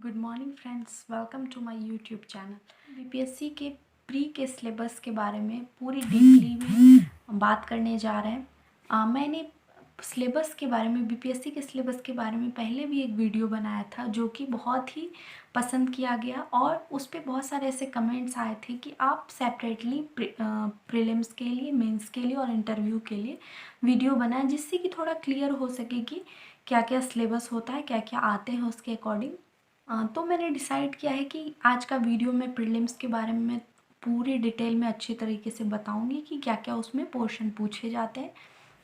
Good morning friends, welcome to my YouTube channel. BPSC के pre के syllabus के बारे में पूरी डीपली में बात करने जा रहे हैं। मैंने सिलेबस के बारे में, बीपीएससी के सिलेबस के बारे में पहले भी एक वीडियो बनाया था जो कि बहुत ही पसंद किया गया और उस पर बहुत सारे ऐसे कमेंट्स आए थे कि आप सेपरेटली प्रीलिम्स के लिए, मेंस के लिए और इंटरव्यू के लिए वीडियो बनाएं, जिससे कि थोड़ा क्लियर हो सके कि क्या क्या सिलेबस होता है, क्या क्या आते हैं उसके अकॉर्डिंग। तो मैंने डिसाइड किया है कि आज का वीडियो में प्रीलिम्स के बारे में मैं पूरी डिटेल में अच्छी तरीके से बताऊंगी कि क्या क्या उसमें पोर्शन पूछे जाते हैं।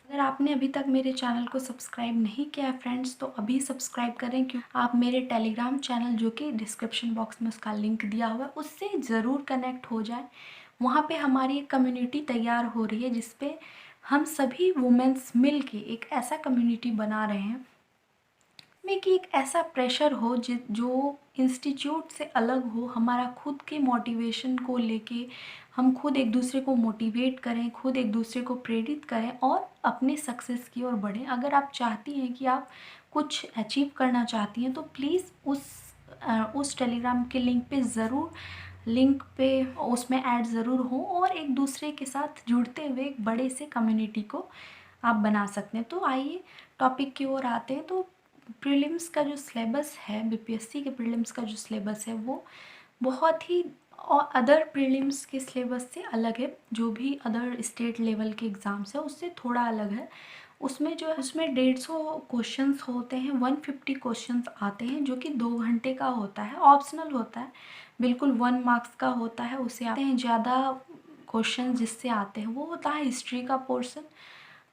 अगर आपने अभी तक मेरे चैनल को सब्सक्राइब नहीं किया है फ्रेंड्स, तो अभी सब्सक्राइब करें, क्योंकि आप मेरे टेलीग्राम चैनल, जो कि डिस्क्रिप्शन बॉक्स में उसका लिंक दिया हुआ है, उससे ज़रूर कनेक्ट हो जाए। वहाँ पे हमारी एक कम्युनिटी तैयार हो रही है जिसपे हम सभी वुमेन्स मिल के एक ऐसा कम्युनिटी बना रहे हैं में कि एक ऐसा प्रेशर हो जो इंस्टीट्यूट से अलग हो, हमारा खुद के मोटिवेशन को लेके हम खुद एक दूसरे को मोटिवेट करें, खुद एक दूसरे को प्रेरित करें और अपने सक्सेस की ओर बढ़ें। अगर आप चाहती हैं कि आप कुछ अचीव करना चाहती हैं तो प्लीज़ उस टेलीग्राम के लिंक पे उसमें ऐड ज़रूर हो और एक दूसरे के साथ जुड़ते हुए एक बड़े से कम्युनिटी को आप बना सकते हैं। तो आइए टॉपिक की ओर आते हैं। तो प्रीलिम्स का जो सिलेबस है, बीपीएससी के प्रीलिम्स का जो सिलेबस है, वो बहुत ही और अदर प्रीलिम्स के सिलेबस से अलग है। जो भी अदर स्टेट लेवल के एग्ज़ाम्स है उससे थोड़ा अलग है। उसमें जो है, उसमें 150 क्वेश्चंस होते हैं, 150 क्वेश्चंस आते हैं, जो कि 2 घंटे का होता है, ऑप्शनल होता है, बिल्कुल 1 मार्क्स का होता है। उसे आते हैं ज़्यादा क्वेश्चन, जिससे आते हैं वो होता है हिस्ट्री का पोर्शन,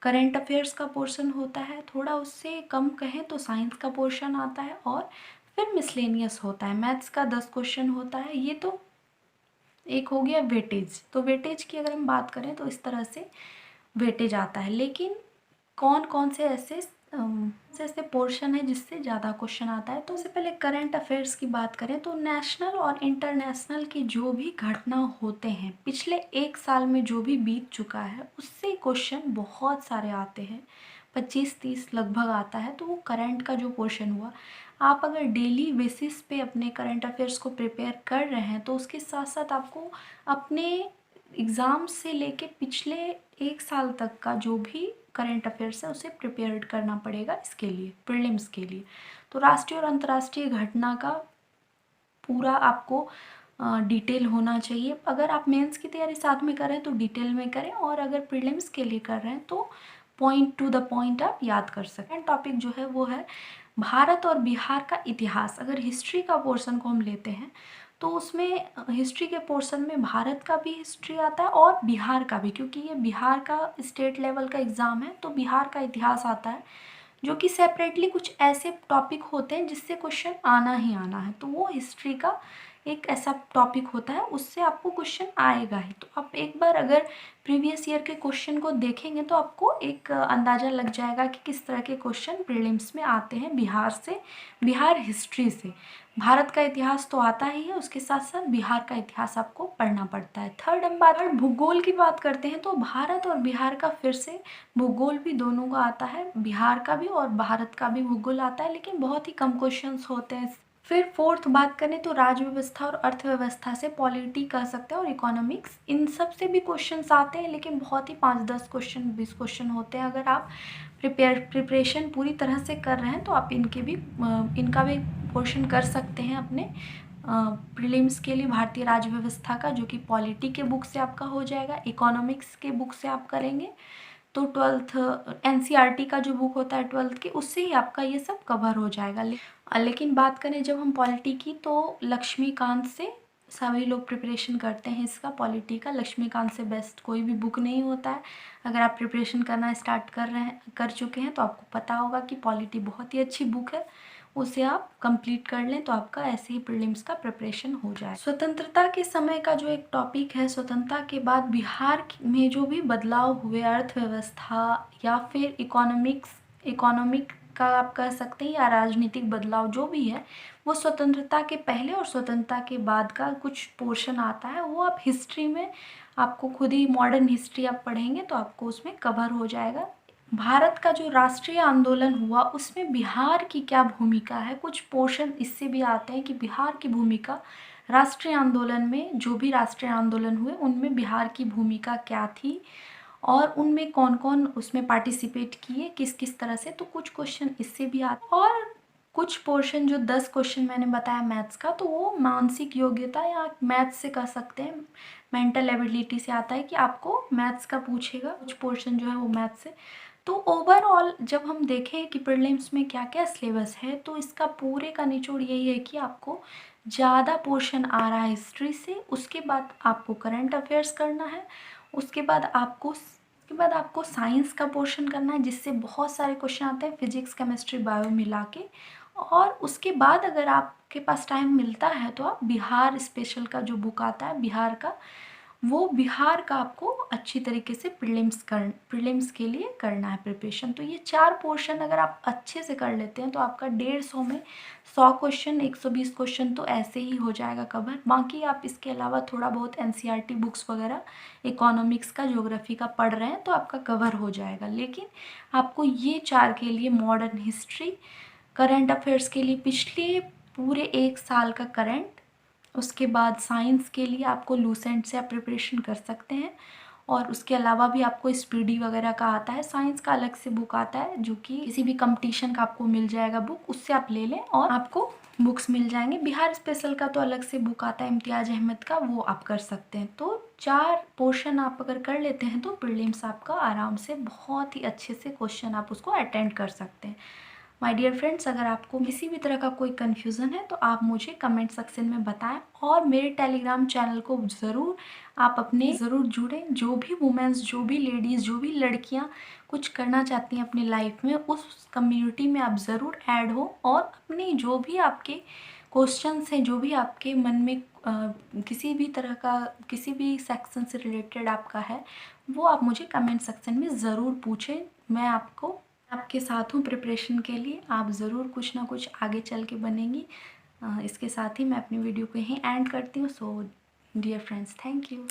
करंट अफेयर्स का पोर्शन होता है, थोड़ा उससे कम कहें तो साइंस का पोर्शन आता है, और फिर मिसलेनियस होता है, मैथ्स का 10 क्वेश्चन होता है। ये तो एक हो गया वेटेज। तो वेटेज की अगर हम बात करें तो इस तरह से वेटेज आता है। लेकिन कौन कौन से ऐसे पोर्शन है जिससे ज़्यादा क्वेश्चन आता है, तो उससे पहले करंट अफेयर्स की बात करें तो नेशनल और इंटरनेशनल की जो भी घटना होते हैं, पिछले 1 साल में जो भी बीत चुका है, उससे क्वेश्चन बहुत सारे आते हैं, 25-30 लगभग आता है। तो वो करंट का जो पोर्शन हुआ, आप अगर डेली बेसिस पे अपने करंट अफेयर्स को प्रिपेयर कर रहे हैं तो उसके साथ साथ आपको अपने एग्ज़ाम से लेके पिछले 1 साल तक का जो भी करंट अफेयर्स है उसे प्रिपेयर करना पड़ेगा इसके लिए, प्रीलिम्स के लिए। तो राष्ट्रीय और अंतर्राष्ट्रीय घटना का पूरा आपको डिटेल होना चाहिए। अगर आप मेंस की तैयारी साथ में कर रहे हैं तो डिटेल में करें, और अगर प्रीलिम्स के लिए कर रहे हैं तो पॉइंट टू द पॉइंट आप याद कर सकते। टॉपिक जो है वो है भारत और बिहार का इतिहास। अगर हिस्ट्री का पोर्शन को हम लेते हैं तो उसमें हिस्ट्री के पोर्शन में भारत का भी हिस्ट्री आता है और बिहार का भी, क्योंकि ये बिहार का स्टेट लेवल का एग्ज़ाम है, तो बिहार का इतिहास आता है, जो कि सेपरेटली कुछ ऐसे टॉपिक होते हैं जिससे क्वेश्चन आना ही आना है। तो वो हिस्ट्री का एक ऐसा टॉपिक होता है, उससे आपको क्वेश्चन आएगा ही। तो आप एक बार अगर प्रीवियस ईयर के क्वेश्चन को देखेंगे तो आपको एक अंदाज़ा लग जाएगा कि किस तरह के क्वेश्चन प्रीलिम्स में आते हैं बिहार से, बिहार हिस्ट्री से। भारत का इतिहास तो आता ही है, उसके साथ साथ बिहार का इतिहास आपको पढ़ना पड़ता है। थर्ड हम बात भूगोल की बात करते हैं तो भारत और बिहार का फिर से भूगोल भी दोनों का आता है, बिहार का भी और भारत का भी भूगोल आता है, लेकिन बहुत ही कम क्वेश्चंस होते हैं। फिर फोर्थ बात करें तो राज्य व्यवस्था और अर्थव्यवस्था से पॉलिटी कह सकते हैं और इकोनॉमिक्स, इन सब से भी क्वेश्चंस आते हैं, लेकिन बहुत ही 5-10 क्वेश्चन, 20 क्वेश्चन होते हैं। अगर आप प्रिपरेशन पूरी तरह से कर रहे हैं तो आप इनका भी पोर्शन कर सकते हैं अपने प्रीलिम्स के लिए। भारतीय राज्य व्यवस्था का, जो कि पॉलिटी के बुक से आपका हो जाएगा, इकोनॉमिक्स के बुक से आप करेंगे तो 12th एनसीईआरटी का जो बुक होता है 12th के, उससे ही आपका ये सब कवर हो जाएगा। लेकिन बात करें जब हम पॉलिटी की, तो लक्ष्मीकांत से सभी लोग प्रिपरेशन करते हैं इसका, पॉलिटी का। लक्ष्मीकांत से बेस्ट कोई भी बुक नहीं होता है। अगर आप प्रिपरेशन करना स्टार्ट कर चुके हैं तो आपको पता होगा कि पॉलिटी बहुत ही अच्छी बुक है, उसे आप कंप्लीट कर लें तो आपका ऐसे ही प्रीलिम्स का प्रिपरेशन हो जाए। स्वतंत्रता के समय का जो एक टॉपिक है, स्वतंत्रता के बाद बिहार में जो भी बदलाव हुए, अर्थव्यवस्था या फिर इकोनॉमिक का आप कह सकते हैं, या राजनीतिक बदलाव जो भी है, वो स्वतंत्रता के पहले और स्वतंत्रता के बाद का कुछ पोर्शन आता है। वो आप हिस्ट्री में, आपको खुद ही मॉडर्न हिस्ट्री आप पढ़ेंगे तो आपको उसमें कवर हो जाएगा। भारत का जो राष्ट्रीय आंदोलन हुआ उसमें बिहार की क्या भूमिका है। कुछ पोर्शन इससे भी आते हैं कि बिहार की भूमिका राष्ट्रीय आंदोलन में, जो भी राष्ट्रीय आंदोलन हुए उनमें बिहार की भूमिका क्या थी और उनमें कौन कौन उसमें पार्टिसिपेट किए, किस किस तरह से। तो कुछ क्वेश्चन इससे भी आते हैं। और कुछ पोर्शन जो 10 क्वेश्चन मैंने बताया मैथ्स का, तो वो मानसिक योग्यता या मैथ्स से कर सकते हैं, मेंटल एबिलिटी से आता है कि आपको मैथ्स का पूछेगा। कुछ पोर्शन जो है वो मैथ्स से। तो ओवरऑल जब हम देखें कि प्रीलिम्स में क्या क्या सिलेबस है, तो इसका पूरे का निचोड़ यही है कि आपको ज़्यादा पोर्शन आ रहा है हिस्ट्री से, उसके बाद आपको करंट अफेयर्स करना है, उसके बाद आपको साइंस का पोर्शन करना है जिससे बहुत सारे क्वेश्चन आते हैं, फिजिक्स केमिस्ट्री बायो मिला के। और उसके बाद अगर आपके पास टाइम मिलता है तो आप बिहार स्पेशल का जो बुक आता है बिहार का, वो बिहार का आपको अच्छी तरीके से प्रीलिम्स के लिए करना है प्रिपरेशन। तो ये 4 पोर्शन अगर आप अच्छे से कर लेते हैं तो आपका 150 में 100 क्वेश्चन, 120 क्वेश्चन तो ऐसे ही हो जाएगा कवर। बाकी आप इसके अलावा थोड़ा बहुत एनसीईआरटी बुक्स वगैरह, इकोनॉमिक्स का, ज्योग्राफी का पढ़ रहे हैं तो आपका कवर हो जाएगा। लेकिन आपको ये 4 के लिए मॉडर्न हिस्ट्री, करंट अफेयर्स के लिए पिछले पूरे 1 साल का करंट, उसके बाद साइंस के लिए आपको लूसेंट से आप प्रिपरेशन कर सकते हैं। और उसके अलावा भी आपको स्पीडी वगैरह का आता है, साइंस का अलग से बुक आता है जो कि किसी भी कंपटीशन का आपको मिल जाएगा बुक, उससे आप ले लें और आपको बुक्स मिल जाएंगे। बिहार स्पेशल का तो अलग से बुक आता है इम्तियाज़ अहमद का, वो आप कर सकते हैं। तो 4 पोर्शन आप अगर कर लेते हैं तो प्रीलिम्स आपका आराम से बहुत ही अच्छे से क्वेश्चन आप उसको अटेंड कर सकते हैं। माय डियर फ्रेंड्स, अगर आपको किसी भी तरह का कोई कन्फ्यूज़न है तो आप मुझे कमेंट सेक्शन में बताएं और मेरे टेलीग्राम चैनल को ज़रूर आप अपने ज़रूर जुड़ें। जो भी वुमेंस, जो भी लेडीज़, जो भी लड़कियां कुछ करना चाहती हैं अपनी लाइफ में, उस कम्युनिटी में आप ज़रूर ऐड हो और अपने जो भी आपके क्वेश्चंस हैं, जो भी आपके मन में किसी भी तरह का, किसी भी सेक्शन से रिलेटेड आपका है, वो आप मुझे कमेंट सेक्शन में ज़रूर पूछें। मैं आपके साथ हूँ प्रिपरेशन के लिए। आप ज़रूर कुछ ना कुछ आगे चल के बनेंगी। इसके साथ ही मैं अपनी वीडियो को यहीं एंड करती हूँ। So dear friends, thank you.